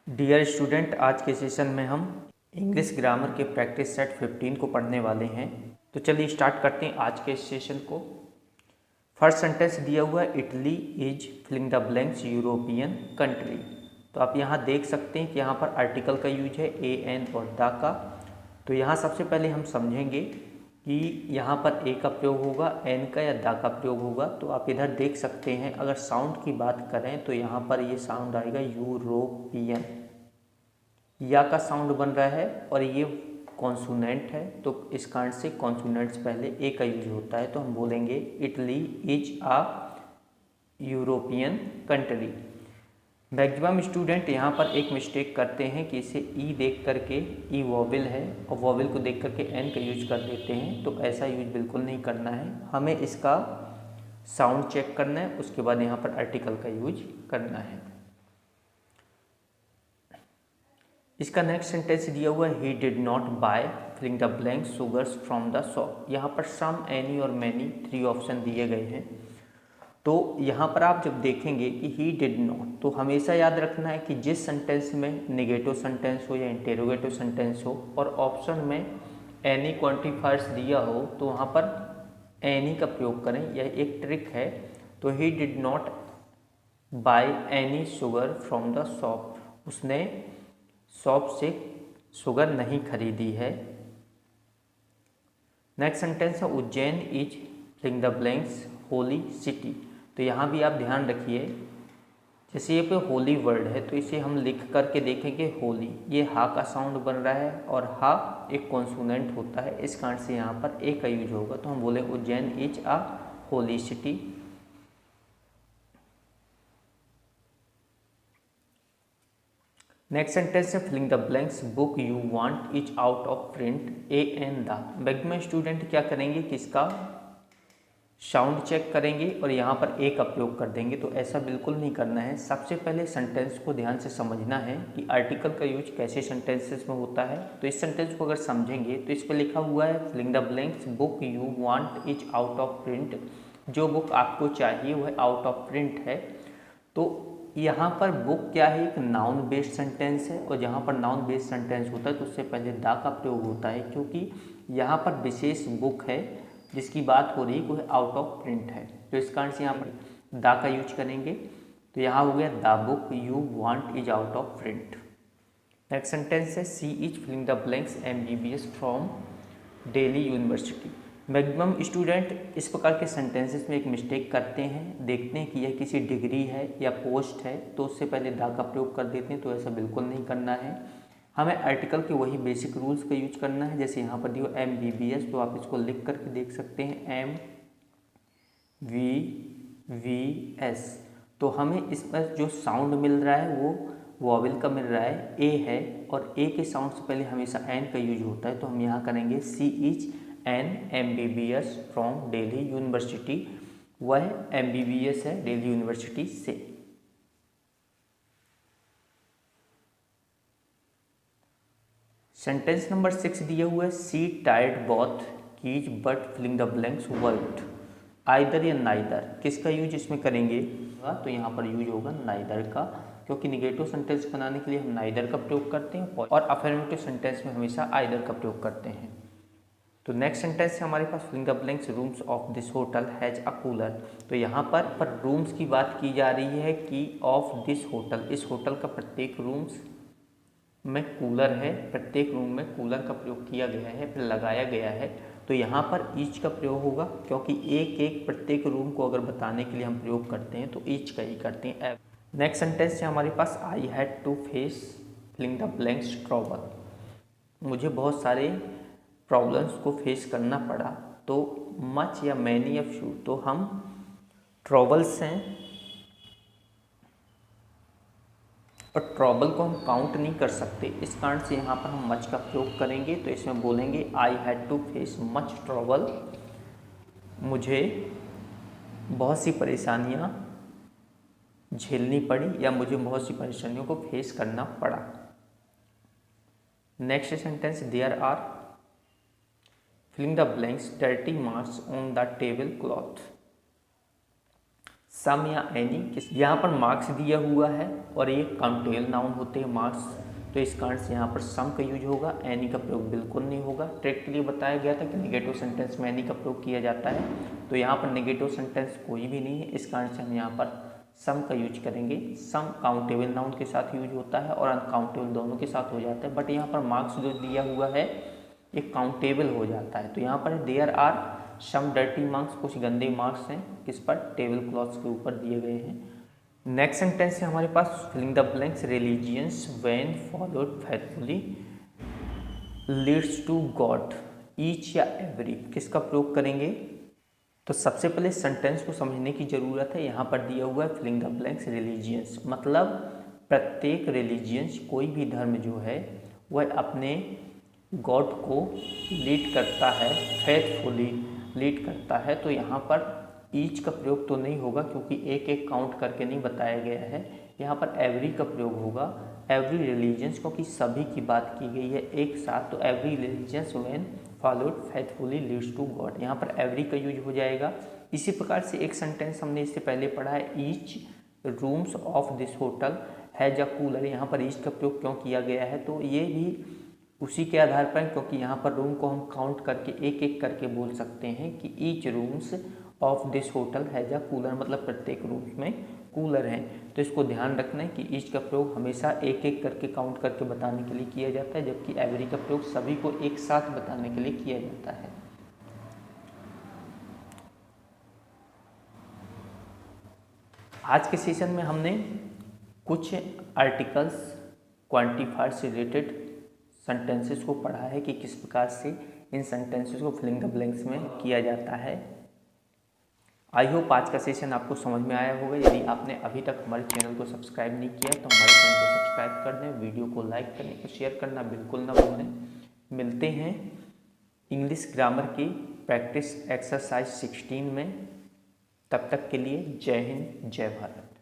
Dear student, आज के session में हम इंग्लिश ग्रामर के प्रैक्टिस सेट 15 को पढ़ने वाले हैं। तो चलिए स्टार्ट करते हैं आज के सेशन को। फर्स्ट सेंटेंस दिया हुआ है, Italy is filling the blanks European country. तो आप यहाँ देख सकते हैं कि यहाँ पर आर्टिकल का यूज है ए एन और द का। तो यहाँ सबसे पहले हम समझेंगे कि यहाँ पर ए का प्रयोग होगा, एन का या दा का प्रयोग होगा। तो आप इधर देख सकते हैं, अगर साउंड की बात करें तो यहाँ पर ये साउंड आएगा यूरोपियन, या का साउंड बन रहा है और ये कॉन्सोनेंट है। तो इस कारण से कॉन्सोनेंट्स पहले ए का यूज होता है। तो हम बोलेंगे Italy is a European country. Maximum student यहाँ पर एक मिस्टेक करते हैं कि इसे ई देख करके, ई वॉवेल है और वॉवेल को देख करके एन का यूज कर देते हैं। तो ऐसा यूज बिल्कुल नहीं करना है, हमें इसका साउंड चेक करना है, उसके बाद यहाँ पर आर्टिकल का यूज करना है। इसका नेक्स्ट सेंटेंस दिया हुआ है, he did not buy filling the blank sugars from the shop. यहाँ पर सम, एनी और मैनी 3 ऑप्शन दिए गए हैं। तो यहाँ पर आप जब देखेंगे कि ही डिड नॉट, तो हमेशा याद रखना है कि जिस सेंटेंस में नेगेटिव सेंटेंस हो या इंटेरोगेटिव सेंटेंस हो और ऑप्शन में एनी क्वांटिफायर्स दिया हो तो वहाँ पर एनी का प्रयोग करें, यह एक ट्रिक है। तो he did not buy any sugar from the shop, उसने शॉप से शुगर नहीं खरीदी है। नेक्स्ट सेंटेंस है, Ujjain is filling the blanks holy city. तो यहाँ भी आप ध्यान रखिए, जैसे ये पे होली वर्ड है तो इसे हम लिख करके देखेंगे होली, ये हा का साउंड बन रहा है और हा एक कॉन्सोनेंट होता है, इस कारण से यहाँ पर ए का यूज होगा। तो हम बोले Ujjain is a holy city. Next sentence है, filling the blanks book you want is out of print a and the. Maximum student क्या करेंगे कि इसका साउंड चेक करेंगे और यहाँ पर ए का प्रयोग कर देंगे। तो ऐसा बिल्कुल नहीं करना है। सबसे पहले सेंटेंस को ध्यान से समझना है कि आर्टिकल का यूज कैसे सेंटेंसेस में होता है। तो इस सेंटेंस को अगर समझेंगे तो इस पर लिखा हुआ है, filling the blanks book you want is out of print. जो बुक आपको चाहिए वह आउट ऑफ प्रिंट है। तो यहाँ पर बुक क्या है, एक नाउन बेस्ड सेंटेंस है और जहाँ पर नाउन बेस्ड सेंटेंस होता है तो उससे पहले दा का प्रयोग होता है, क्योंकि यहाँ पर विशेष बुक है जिसकी बात हो रही है वो आउट ऑफ प्रिंट है। तो इस कारण से यहाँ पर दा का यूज करेंगे। तो यहाँ हो गया, the book you want is out of print. Next sentence है, she is filling the blanks MBBS from Delhi University. Maximum student इस प्रकार के सेंटेंसेस में एक मिस्टेक करते हैं, देखते हैं कि यह किसी डिग्री है या पोस्ट है तो उससे पहले दा का प्रयोग कर देते हैं। तो ऐसा बिल्कुल नहीं करना है, हमें आर्टिकल के वही बेसिक रूल्स का यूज करना है। जैसे यहाँ पर दिया MBBS, तो आप इसको लिख करके देख सकते हैं MVVS। तो हमें इस पर जो साउंड मिल रहा है वो वॉवेल का मिल रहा है, ए है, और ए के साउंड से पहले हमेशा एन का यूज होता है। तो हम यहाँ करेंगे, she is an MBBS from Delhi University. वह MBBS है दिल्ली यूनिवर्सिटी से। सेंटेंस नंबर 6 दिया हुआ है, she tried both keys but filling the blanks worked. Either या नाइदर, किसका यूज इसमें करेंगे? तो यहाँ पर यूज होगा नाइदर का, क्योंकि निगेटिव सेंटेंस बनाने के लिए हम नाइदर का प्रयोग करते हैं और अफर्मेटिव सेंटेंस में हमेशा आइदर का प्रयोग करते हैं। तो नेक्स्ट सेंटेंस है हमारे पास, filling the blanks rooms of this hotel has a cooler. तो यहाँ पर रूम्स की बात की जा रही है कि ऑफ दिस होटल, इस होटल का प्रत्येक रूम्स में कूलर है, प्रत्येक रूम में कूलर का प्रयोग किया गया है, फिर लगाया गया है। तो यहाँ पर ईच का प्रयोग होगा, क्योंकि एक एक प्रत्येक रूम को अगर बताने के लिए हम प्रयोग करते हैं तो ईच का ही करते हैं। नेक्स्ट सेंटेंस है हमारे पास, I had to face filling the blanks trouble. मुझे बहुत सारे प्रॉब्लम्स को फेस करना पड़ा। तो मच या मैनी या फ्यू, तो हम ट्रबल्स हैं और ट्रबल को हम काउंट नहीं कर सकते, इस कारण से यहाँ पर हम मच का प्रयोग करेंगे। तो इसमें बोलेंगे, I had to face much trouble. मुझे बहुत सी परेशानियाँ झेलनी पड़ी या मुझे बहुत सी परेशानियों को फेस करना पड़ा। Next sentence, there are filling the blanks dirty marks on the table cloth. Some या एनी। यहाँ पर मार्क्स दिया हुआ है और ये काउंटेबल नाउन होते हैं मार्क्स, तो इस कारण से यहाँ पर सम का यूज होगा, एनी का प्रयोग बिल्कुल नहीं होगा। ट्रिक के लिए बताया गया था कि नेगेटिव सेंटेंस में एनी का प्रयोग किया जाता है, तो यहाँ पर नेगेटिव सेंटेंस कोई भी नहीं है, इस कारण से हम यहाँ पर सम का यूज करेंगे। सम काउंटेबल नाउन के साथ यूज होता है और अनकाउंटेबल दोनों के साथ हो जाता है, बट यहाँ पर मार्क्स जो दिया हुआ है ये काउंटेबल हो जाता है। तो यहाँ पर there are some dirty marks, कुछ गंदे मार्क्स हैं किस पर, टेबल क्लॉथ्स के ऊपर दिए गए हैं। नेक्स्ट सेंटेंस है हमारे पास filling the blanks, religions when followed faithfully leads to God, each या एवरी, किसका प्रयोग करेंगे। तो सबसे पहले सेंटेंस को समझने की ज़रूरत है। यहाँ पर दिया हुआ है फिलिंग द ब्लैंक्स रिलीजियंस, मतलब प्रत्येक रिलीजियंस, कोई भी धर्म जो है वह अपने गॉड को लीड करता है, फेथफुली लीड करता है। तो यहाँ पर ईच का प्रयोग तो नहीं होगा क्योंकि एक एक काउंट करके नहीं बताया गया है, यहाँ पर एवरी का प्रयोग होगा, एवरी रिलीजियंस, क्योंकि सभी की बात की गई है एक साथ। तो every religions when followed faithfully leads to God, यहाँ पर एवरी का यूज हो जाएगा। इसी प्रकार से एक सेंटेंस हमने इससे पहले पढ़ा है, each rooms of this hotel has a cooler, यहाँ पर ईच का प्रयोग क्यों किया गया है, तो ये भी उसी के आधार पर, क्योंकि यहाँ पर रूम को हम काउंट करके एक एक करके बोल सकते हैं कि each rooms of this hotel has a cooler, मतलब प्रत्येक रूम में कूलर है। तो इसको ध्यान रखना है कि ईच का प्रयोग हमेशा एक एक करके काउंट करके बताने के लिए किया जाता है, जबकि एवरी का प्रयोग सभी को एक साथ बताने के लिए किया जाता है। आज के सेशन में हमने कुछ आर्टिकल्स, क्वांटिफायर से रिलेटेड सेंटेंसेस को पढ़ा है कि किस प्रकार से इन सेंटेंसेस को फिलिंग द ब्लैंक्स में किया जाता है। आई होप आज का सेशन आपको समझ में आया होगा। यदि आपने अभी तक हमारे चैनल को सब्सक्राइब नहीं किया तो हमारे चैनल को सब्सक्राइब कर दें, वीडियो को लाइक करने को शेयर करना बिल्कुल ना भूलें। मिलते हैं इंग्लिश ग्रामर की प्रैक्टिस एक्सरसाइज 16 में, तब तक के लिए जय हिंद, जय भारत।